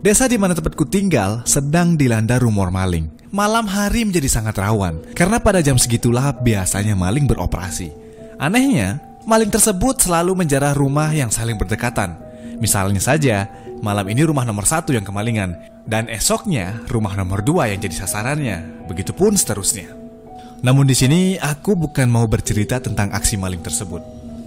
Desa di mana tempatku tinggal sedang dilanda rumor maling. Malam hari menjadi sangat rawan, karena pada jam segitulah biasanya maling beroperasi. Anehnya, maling tersebut selalu menjarah rumah yang saling berdekatan. Misalnya saja, malam ini rumah nomor 1 yang kemalingan, dan esoknya rumah nomor 2 yang jadi sasarannya. Begitupun seterusnya. Namun di sini aku bukan mau bercerita tentang aksi maling tersebut.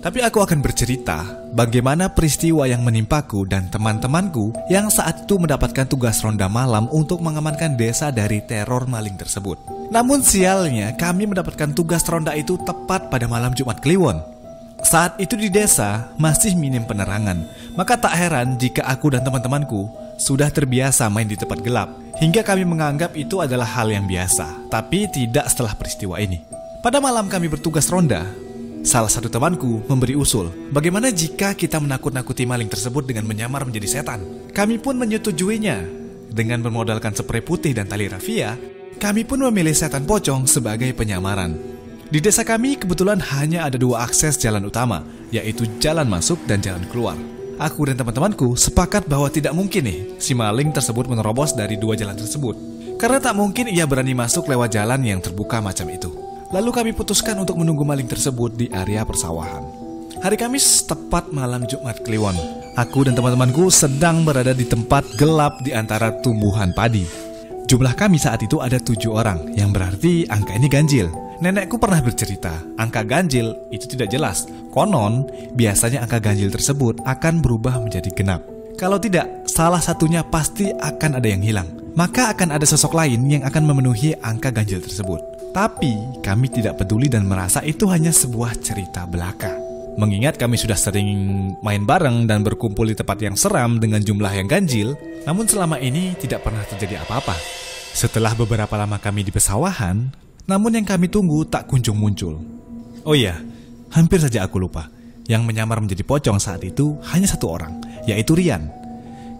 Tapi aku akan bercerita bagaimana peristiwa yang menimpaku dan teman-temanku yang saat itu mendapatkan tugas ronda malam untuk mengamankan desa dari teror maling tersebut. Namun sialnya kami mendapatkan tugas ronda itu tepat pada malam Jumat Kliwon. Saat itu di desa masih minim penerangan, maka tak heran jika aku dan teman-temanku sudah terbiasa main di tempat gelap, hingga kami menganggap itu adalah hal yang biasa. Tapi tidak setelah peristiwa ini. Pada malam kami bertugas ronda, salah satu temanku memberi usul, bagaimana jika kita menakut-nakuti maling tersebut dengan menyamar menjadi setan. Kami pun menyetujuinya. Dengan bermodalkan spray putih dan tali rafia, kami pun memilih setan pocong sebagai penyamaran. Di desa kami kebetulan hanya ada 2 akses jalan utama, yaitu jalan masuk dan jalan keluar. Aku dan teman-temanku sepakat bahwa tidak mungkin si maling tersebut menerobos dari 2 jalan tersebut, karena tak mungkin ia berani masuk lewat jalan yang terbuka macam itu. Lalu kami putuskan untuk menunggu maling tersebut di area persawahan. Hari Kamis tepat malam Jumat Kliwon, aku dan teman-temanku sedang berada di tempat gelap di antara tumbuhan padi. Jumlah kami saat itu ada 7 orang, yang berarti angka ini ganjil. Nenekku pernah bercerita, angka ganjil itu tidak jelas. Konon, biasanya angka ganjil tersebut akan berubah menjadi genap. Kalau tidak, salah satunya pasti akan ada yang hilang. Maka akan ada sosok lain yang akan memenuhi angka ganjil tersebut. Tapi kami tidak peduli dan merasa itu hanya sebuah cerita belaka. Mengingat kami sudah sering main bareng dan berkumpul di tempat yang seram dengan jumlah yang ganjil, namun selama ini tidak pernah terjadi apa-apa. Setelah beberapa lama kami di pesawahan, namun yang kami tunggu tak kunjung muncul. Oh iya, hampir saja aku lupa. Yang menyamar menjadi pocong saat itu hanya 1 orang, yaitu Rian.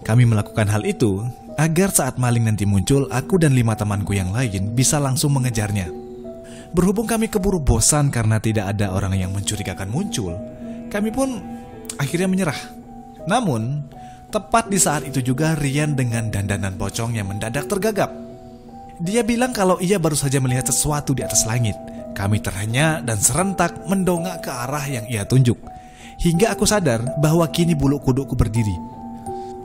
Kami melakukan hal itu agar saat maling nanti muncul, aku dan 5 temanku yang lain bisa langsung mengejarnya. Berhubung kami keburu bosan karena tidak ada orang yang mencurigakan muncul, kami pun akhirnya menyerah. Namun, tepat di saat itu juga Rian dengan dandanan pocong yang mendadak tergagap. Dia bilang kalau ia baru saja melihat sesuatu di atas langit. Kami terhenyak dan serentak mendongak ke arah yang ia tunjuk. Hingga aku sadar bahwa kini bulu kudukku berdiri.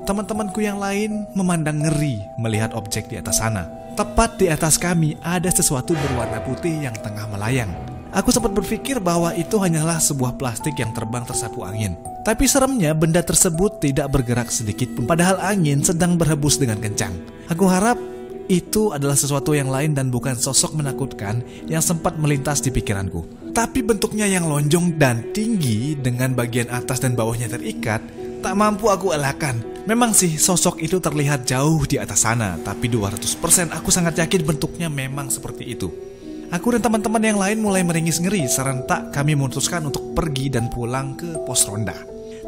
Teman-temanku yang lain memandang ngeri melihat objek di atas sana. Tepat di atas kami ada sesuatu berwarna putih yang tengah melayang. Aku sempat berpikir bahwa itu hanyalah sebuah plastik yang terbang tersapu angin. Tapi seremnya benda tersebut tidak bergerak sedikit pun, padahal angin sedang berhembus dengan kencang. Aku harap itu adalah sesuatu yang lain dan bukan sosok menakutkan yang sempat melintas di pikiranku. Tapi bentuknya yang lonjong dan tinggi dengan bagian atas dan bawahnya terikat, tak mampu aku elakkan. Memang sih sosok itu terlihat jauh di atas sana, tapi 200% aku sangat yakin bentuknya memang seperti itu. Aku dan teman-teman yang lain mulai meringis ngeri, serentak kami memutuskan untuk pergi dan pulang ke pos ronda.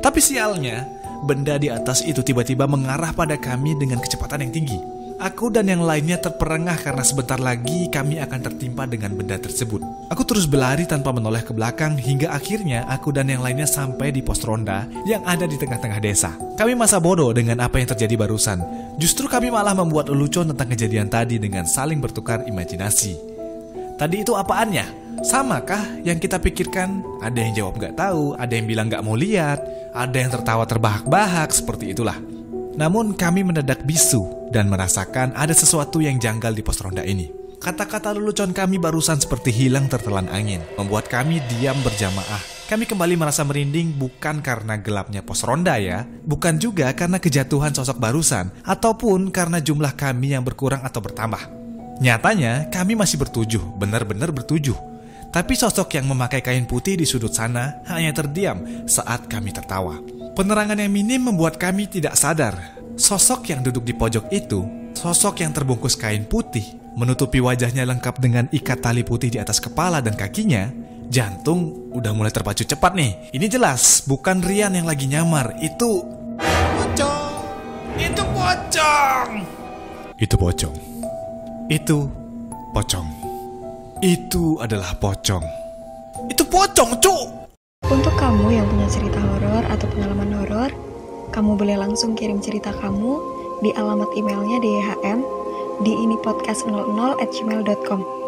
Tapi sialnya, benda di atas itu tiba-tiba mengarah pada kami dengan kecepatan yang tinggi. Aku dan yang lainnya terperangah karena sebentar lagi kami akan tertimpa dengan benda tersebut. Aku terus berlari tanpa menoleh ke belakang hingga akhirnya aku dan yang lainnya sampai di pos ronda yang ada di tengah-tengah desa. Kami masa bodoh dengan apa yang terjadi barusan. Justru kami malah membuat lelucon tentang kejadian tadi dengan saling bertukar imajinasi. Tadi itu apaannya? Samakah yang kita pikirkan? Ada yang jawab gak tahu, ada yang bilang gak mau lihat, ada yang tertawa terbahak-bahak, seperti itulah. Namun kami mendadak bisu dan merasakan ada sesuatu yang janggal di pos ronda ini. Kata-kata lelucon kami barusan seperti hilang tertelan angin, membuat kami diam berjamaah. Kami kembali merasa merinding bukan karena gelapnya pos ronda ya, bukan juga karena kejatuhan sosok barusan, ataupun karena jumlah kami yang berkurang atau bertambah. Nyatanya kami masih bertujuh, benar-benar bertujuh. Tapi sosok yang memakai kain putih di sudut sana hanya terdiam saat kami tertawa. Penerangan yang minim membuat kami tidak sadar. Sosok yang duduk di pojok itu, sosok yang terbungkus kain putih, menutupi wajahnya lengkap dengan ikat tali putih di atas kepala dan kakinya. Jantung udah mulai terpacu cepat nih. Ini jelas bukan Rian yang lagi nyamar, itu pocong. Itu pocong. Itu pocong. Itu pocong. Itu adalah pocong. Itu pocong, cuk. Untuk kamu yang punya cerita horor atau pengalaman horor, kamu boleh langsung kirim cerita kamu di alamat emailnya dhn di inipodcast00@gmail.com.